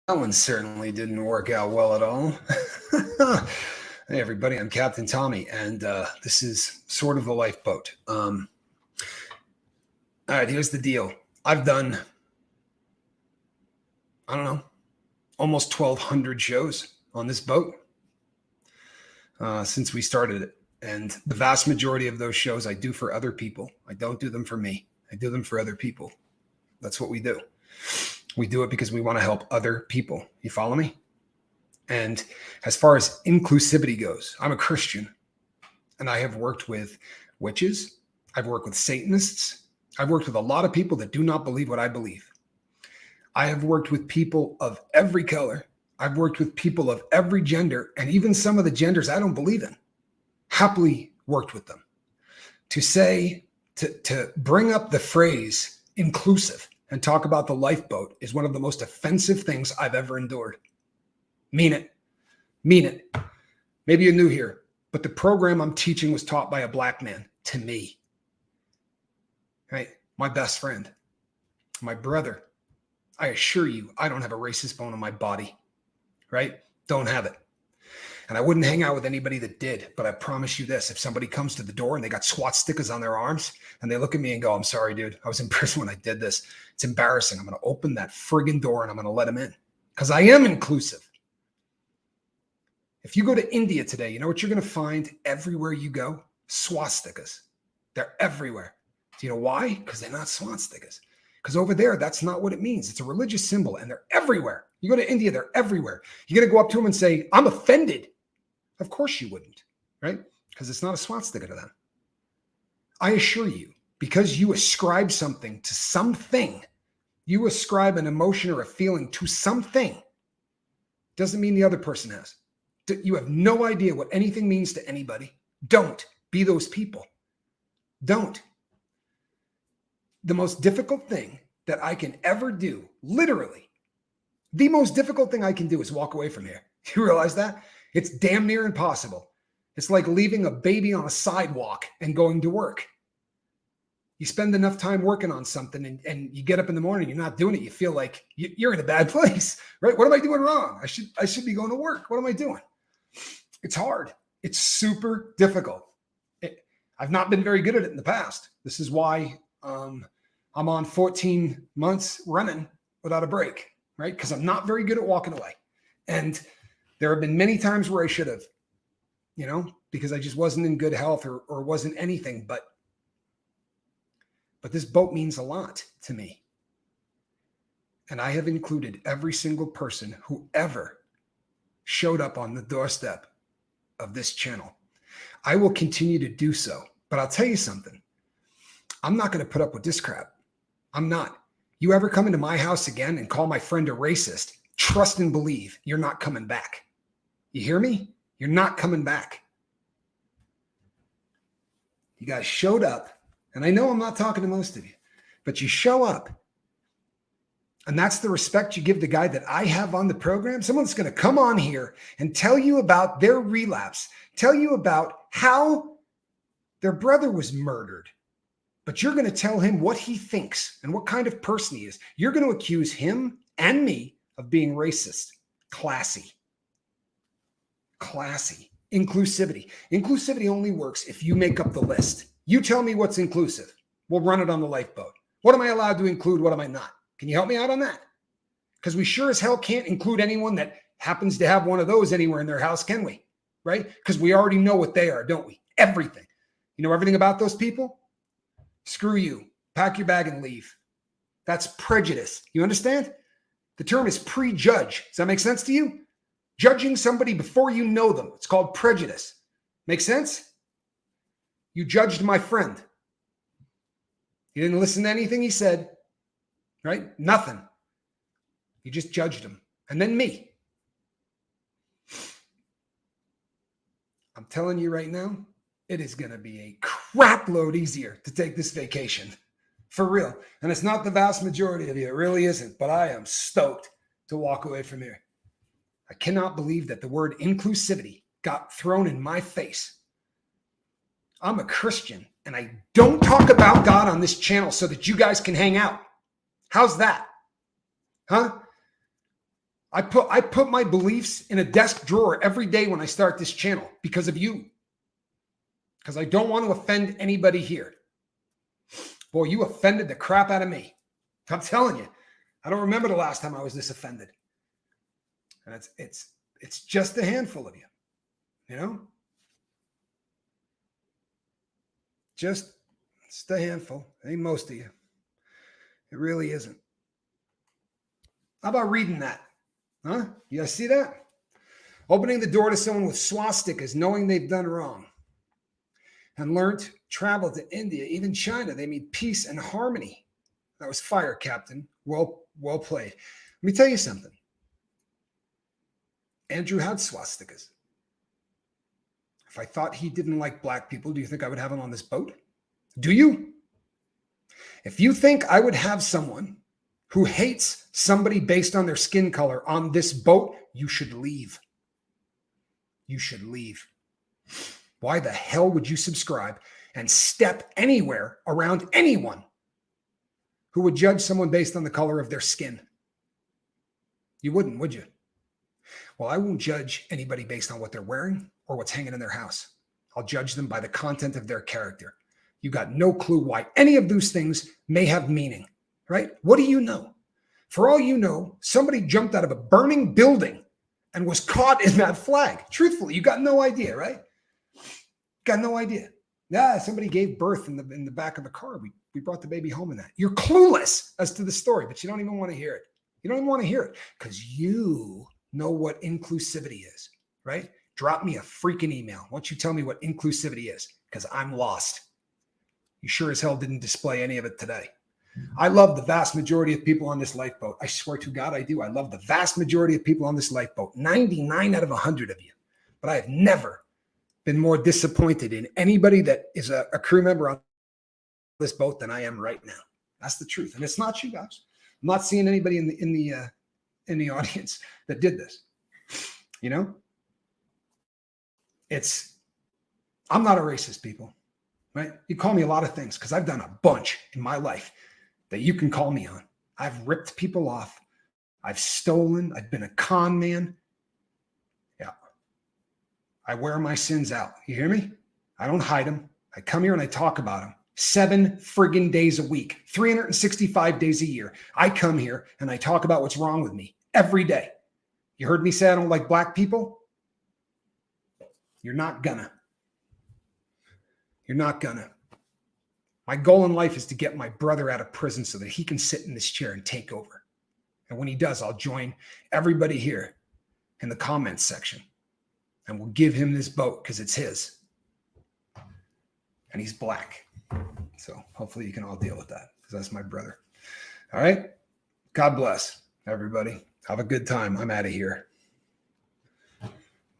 That one certainly didn't work out well at all. Hey, everybody, I'm Captain Tommy, and this is sort of the lifeboat. All right, here's the deal. I've done, I don't know, almost 1,200 shows on this boat since we started it. And the vast majority of those shows I do for other people. I don't do them for me. I do them for other people. That's what we do. We do it because we want to help other people. You follow me? And as far as inclusivity goes, I'm a Christian, and I have worked with witches. I've worked with Satanists. I've worked with a lot of people that do not believe what I believe. I have worked with people of every color. I've worked with people of every gender, and even some of the genders I don't believe in. Happily worked with them. To bring up the phrase inclusive and talk about the lifeboat is one of the most offensive things I've ever endured. Mean it. Mean it. Maybe you're new here, but the program I'm teaching was taught by a black man to me. Right? My best friend, my brother. I assure you, I don't have a racist bone in my body. Right? Don't have it. And I wouldn't hang out with anybody that did, but I promise you this, if somebody comes to the door and they got SWAT stickers on their arms and they look at me and go, I'm sorry, dude, I was in prison when I did this. It's embarrassing. I'm going to open that friggin' door and I'm going to let them in because I am inclusive. If you go to India today, you know what you're going to find everywhere you go? Swastikas. They're everywhere. Do you know why? Because they're not swastikas. Because over there, that's not what it means. It's a religious symbol and they're everywhere. You go to India, they're everywhere. You're going to go up to them and say, I'm offended. Of course you wouldn't, right? Because it's not a swastika to them. I assure you, because you ascribe something to something, you ascribe an emotion or a feeling to something, doesn't mean the other person has. You have no idea what anything means to anybody. Don't be those people. Don't. The most difficult thing that I can ever do, literally, the most difficult thing I can do is walk away from here. You realize that? It's damn near impossible. It's like leaving a baby on a sidewalk and going to work. You spend enough time working on something and you get up in the morning, you're not doing it. You feel like you're in a bad place, right? What am I doing wrong? I should be going to work. What am I doing? It's hard. It's super difficult. I've not been very good at it in the past. This is why I'm on 14 months running without a break, right? Because I'm not very good at walking away. And there have been many times where I should have, because I just wasn't in good health or wasn't anything. But this boat means a lot to me. And I have included every single person who ever showed up on the doorstep of this channel. I will continue to do so. But I'll tell you something. I'm not going to put up with this crap. I'm not. You ever come into my house again and call my friend a racist, trust and believe you're not coming back. You hear me? You're not coming back. You guys showed up, and I know I'm not talking to most of you, but you show up, and that's the respect you give the guy that I have on the program. Someone's going to come on here and tell you about their relapse, tell you about how their brother was murdered, but you're going to tell him what he thinks and what kind of person he is. You're going to accuse him and me of being racist. Classy. Inclusivity. Inclusivity only works if you make up the list. You tell me what's inclusive. We'll run it on the lifeboat. What am I allowed to include? What am I not? Can you help me out on that? Because we sure as hell can't include anyone that happens to have one of those anywhere in their house, can we? Right? Because we already know what they are, don't we? Everything. You know everything about those people? Screw you. Pack your bag and leave. That's prejudice. You understand? The term is prejudge. Does that make sense to you? Judging somebody before you know them. It's called prejudice. Make sense? You judged my friend. You didn't listen to anything he said, right? Nothing. You just judged him. And then me. I'm telling you right now, it is going to be a crap load easier to take this vacation. For real. And it's not the vast majority of you. It really isn't. But I am stoked to walk away from here. I cannot believe that the word inclusivity got thrown in my face. I'm a Christian, and I don't talk about God on this channel so that you guys can hang out. How's that? Huh? I put my beliefs in a desk drawer every day when I start this channel because of you. Because I don't want to offend anybody here. Boy, you offended the crap out of me. I'm telling you. I don't remember the last time I was this offended. And it's just a handful of you. You know? Just a handful. Ain't most of you. It really isn't. How about reading that? Huh? You guys see that? Opening the door to someone with swastikas, knowing they've done wrong. And learned, traveled to India, even China. They mean peace and harmony. That was fire, Captain. Well played. Let me tell you something. Andrew had swastikas. If I thought he didn't like black people, do you think I would have him on this boat? Do you? If you think I would have someone who hates somebody based on their skin color on this boat, you should leave. You should leave. Why the hell would you subscribe and step anywhere around anyone who would judge someone based on the color of their skin? You wouldn't, would you? Well, I won't judge anybody based on what they're wearing or what's hanging in their house. I'll judge them by the content of their character. You got no clue why any of those things may have meaning, right? What do you know? For all you know, somebody jumped out of a burning building and was caught in that flag. Truthfully, you got no idea, right? Got no idea. Yeah, somebody gave birth in the back of the car. We brought the baby home in that. You're clueless as to the story, but you don't even want to hear it. You don't even want to hear it because you know what inclusivity is, right? Drop me a freaking email. Why don't you tell me what inclusivity is? Because I'm lost. You sure as hell didn't display any of it today. I love the vast majority of people on this lifeboat. I swear to God, I do. I love the vast majority of people on this lifeboat. 99 out of 100 of you. But I have never been more disappointed in anybody that is a crew member on this boat than I am right now. That's the truth. And it's not you guys. I'm not seeing anybody in the audience that did this. You know? I'm not a racist, people. Right? You call me a lot of things because I've done a bunch in my life that you can call me on. I've ripped people off. I've stolen. I've been a con man. Yeah. I wear my sins out. You hear me? I don't hide them. I come here and I talk about them. 7 friggin' days a week, 365 days a year. I come here and I talk about what's wrong with me every day. You heard me say I don't like black people? You're not gonna. You're not gonna. My goal in life is to get my brother out of prison so that he can sit in this chair and take over. And when he does, I'll join everybody here in the comments section and we'll give him this boat because it's his. And he's black. So hopefully you can all deal with that because that's my brother. All right. God bless everybody. Have a good time. I'm out of here.